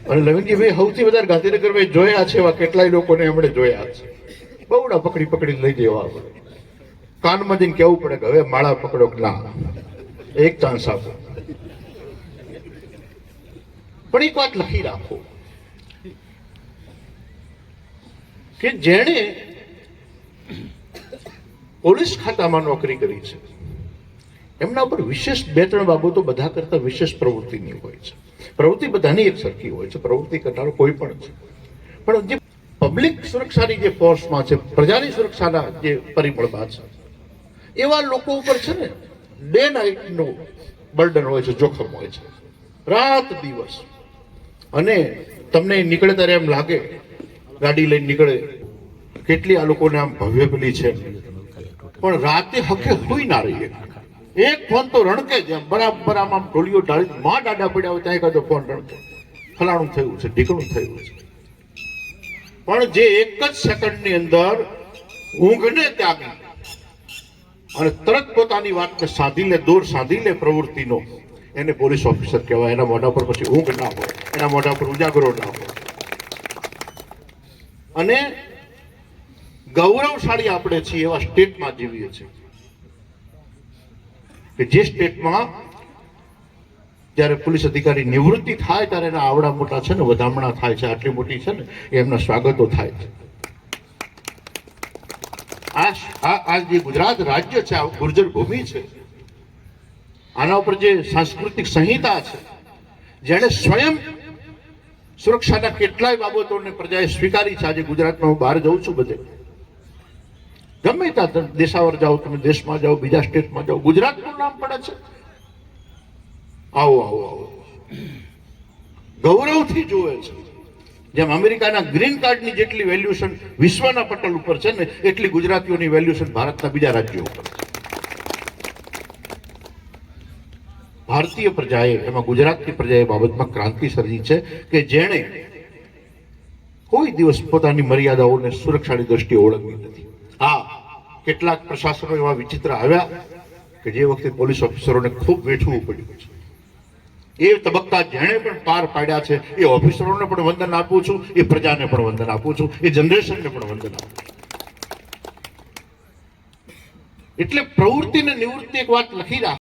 અને લવિંગજીભાઈ સૌથી વધારે ગાંધીનગરમાં જોયા છે એવા કેટલાય લોકોને એમણે જોયા છે. બહુડા પકડી પકડી લઈ જવા પડે, કાનમાં જઈને કેવું પડે કે હવે માળા પકડો કે ના, એક ચાન્સ આપો. પણ એક વાત લખી રાખો કે જેણે પોલીસ ખાતામાં નોકરી કરી છે એમના ઉપર વિશેષ 2-3 બાબતો બધા કરતા વિશેષ પ્રવૃત્તિની હોય છે. પ્રવૃત્તિ બધાની એક સરખી હોય છે, પ્રવૃત્તિ કરનારો કોઈ પણ છે, પણ જે પબ્લિક સુરક્ષાની જે ફોર્સમાં છે, પ્રજાની સુરક્ષાના જે પરિબળમાં છે, એવા લોકો ઉપર છે ને ડે નાઇટનું બર્ડન હોય છે, જોખમ હોય છે, રાત દિવસ. અને તમને નીકળે ત્યારે એમ લાગે, ગાડી લઈને નીકળે, કેટલી આ લોકોને આમ ભવ્ય પેલી છે, પણ રાતે હકે સુઈ ના રહીએ. એક ફોન તો રણકે જ, બરાબર આમ ઢોલીઓ ઢાળી માં દાડા પડ્યા હોય ત્યાં કાઢો ફોન રણકે, ફલાણું થયું છે, ઢીકણું થયું છે. પણ જે એક જ સેકન્ડની અંદર ઊંઘને ત્યાગી અને તરત પોતાની વાતને સાધી લે, દોર સાધી લે પ્રવૃત્તિનો, એને પોલીસ ઓફિસર કહેવાય. એના મોઢા પર પછી ઊંઘ ના હોય, એના મોઢા પર ઉજાગરો ના હોય. અને ગૌરવશાળી આપણે છીએ એવા સ્ટેટમાં જીવીએ છીએ કે જે સ્ટેટમાં જ્યારે પોલીસ અધિકારી નિવૃત્તિ થાય ત્યારે એના આવડા મોટા છે ને વધામણા થાય છે, આટલી મોટી છે ને એમના સ્વાગતો થાય છે. આ જે ગુજરાત રાજ્ય છે, આ ગુર્જર ભૂમિ છે, આના ઉપર જે સાંસ્કૃતિક સંહિતા છે, જેણે સ્વયં સુરક્ષાના કેટલાય બાબતોને પ્રજાએ સ્વીકારી છે. આજે ગુજરાતમાં હું બહાર જઉં છું, બધે ગમે ત્યાં દેશાવર જાઓ, તમે દેશમાં જાઓ, બીજા સ્ટેટમાં જાઓ, ગુજરાતનું નામ પડે છે. આવો આવો આવો ગૌરવથી જોવે છે. જેમ અમેરિકાના ગ્રીન કાર્ડની જેટલી વેલ્યુશન વિશ્વના પટલ ઉપર છે ને, એટલી ગુજરાતીઓની વેલ્યુશન ભારતના બીજા રાજ્યો ઉપર. ભારતીય પ્રજાએ, એમાં ગુજરાતની પ્રજાએ બાબતમાં ક્રાંતિ સર્જી છે કે જેણે કોઈ દિવસ પોતાની મર્યાદાઓને સુરક્ષાની દ્રષ્ટિએ ઓળંગી નથી. હા, કેટલાક પ્રશાસનો એવા વિચિત્ર આવ્યા કે જે વખતે પોલીસ ઓફિસરોને ખૂબ વેઠવું પડ્યું છે. એ તબક્કા જેણે પણ પાર પાડ્યા છે એ ઓફિસરોને પણ વંદન આપું છું, એ પ્રજાને પણ વંદન આપું છું, એ જનરેશનને પણ વંદન આપું છું. એટલે પ્રવૃત્તિ ને નિવૃત્તિ એક વાત લખી રાખ.